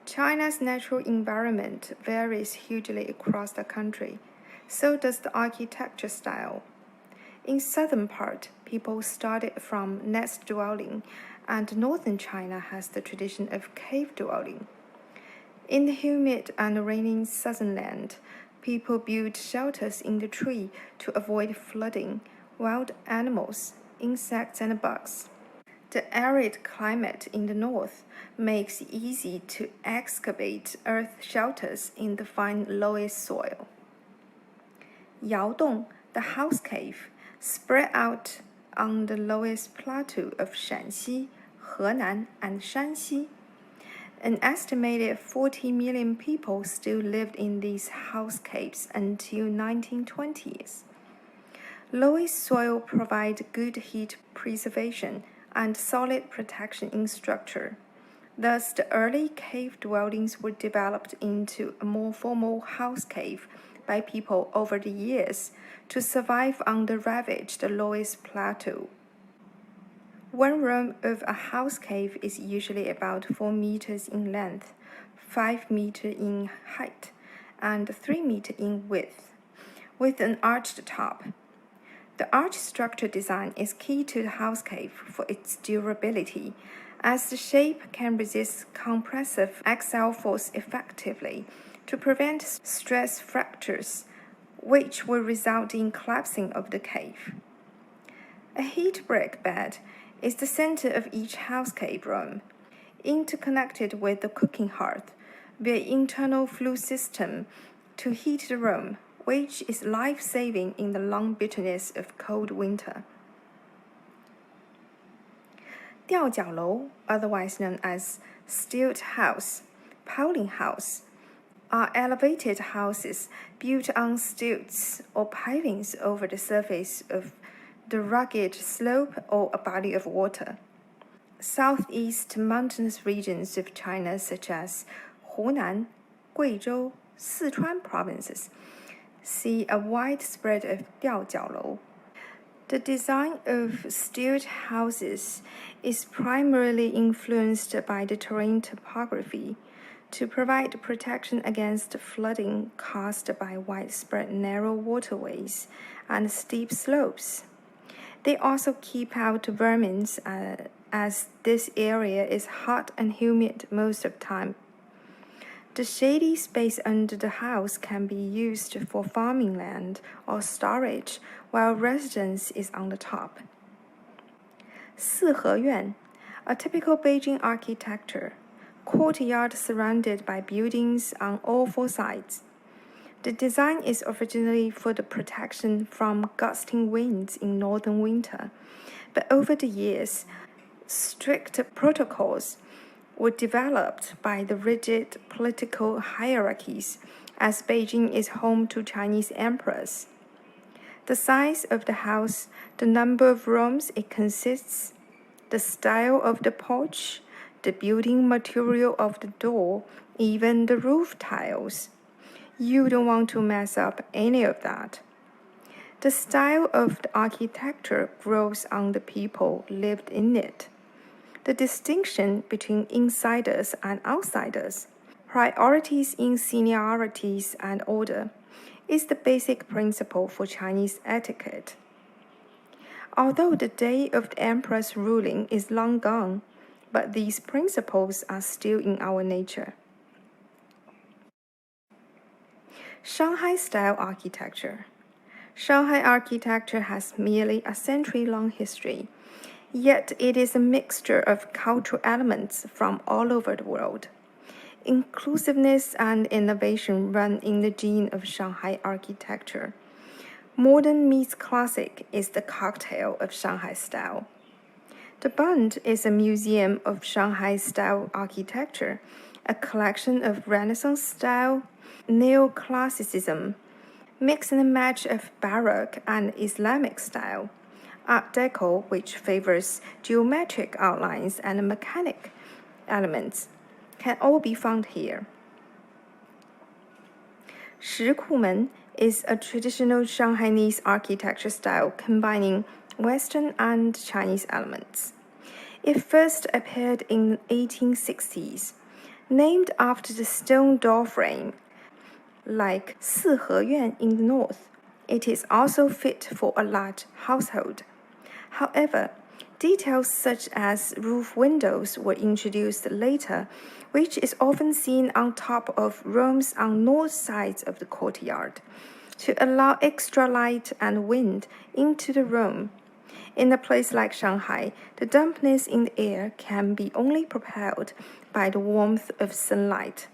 China's natural environment varies hugely across the country. So does the architecture style. In southern part, people started from nest dwelling, and northern China has the tradition of cave dwelling. In the humid and rainy southern land, people build shelters in the tree to avoid flooding, wild animals, insects, and bugs. The arid climate in the north makes it easy to excavate earth shelters in the fine loess soil. Yaodong, the house cave, spread out on the lowest plateau of Shanxi, Henan, and Shanxi. An estimated 40 million people still lived in these house caves until 1920s. Loess soil provide good heat preservation and solid protection in structure. Thus, the early cave dwellings were developed into a more formal house cave by people over the years to survive on the ravaged Loess Plateau. One room of a house cave is usually about 4 meters in length, 5 meters in height, and 3 meters in width, with an arched top. The arch structure design is key to the house cave for its durability, as the shape can resist compressive axial force effectively to prevent stress fractures, which will result in collapsing of the cave. A heat brick bed is the center of each house cave room, interconnected with the cooking hearth via internal flue system to heat the room, which is life-saving in the long bitterness of cold winter. 吊脚楼, otherwise known as stilt house, piling house, are elevated houses built on stilts or pilings over the surface of the rugged slope or a body of water. Southeast mountainous regions of China such as Hunan, Guizhou, Sichuan provinces see a wide spread of 吊脚楼. The design of stilt houses is primarily influenced by the terrain topography to provide protection against flooding caused by widespread narrow waterways and steep slopes. They also keep out vermin as this area is hot and humid most of the time. The shady space under the house can be used for farming land or storage, while residence is on the top. 四合院, a typical Beijing architecture, courtyard surrounded by buildings on all 4 sides. The design is originally for the protection from gusting winds in northern winter, but over the years, strict protocols were developed by the rigid political hierarchies, as Beijing is home to Chinese emperors. The size of the house, the number of rooms it consists, the style of the porch, the building material of the door, even the roof tiles. You don't want to mess up any of that. The style of the architecture grows on the people lived in it. The distinction between insiders and outsiders, priorities in seniorities and order, is the basic principle for Chinese etiquette. Although the day of the emperor's ruling is long gone, but these principles are still in our nature. Shanghai-style architecture. Shanghai architecture has merely a century-long history, yet it is a mixture of cultural elements from all over the world. Inclusiveness and innovation run in the gene of Shanghai architecture. Modern meets classic is the cocktail of Shanghai style. The Bund is a museum of Shanghai-style architecture, a collection of Renaissance style, neoclassicism, mix and match of Baroque and Islamic style, Art Deco, which favors geometric outlines and mechanic elements, can all be found here. 石库门 is a traditional Shanghainese architecture style combining Western and Chinese elements. It first appeared in the 1860s. named after the stone door frame, like 四合院 in the north. It is also fit for a large household. However, details such as roof windows were introduced later, which is often seen on top of rooms on north sides of the courtyard, to allow extra light and wind into the room. In a place like Shanghai, the dampness in the air can be only propelled by the warmth of sunlight.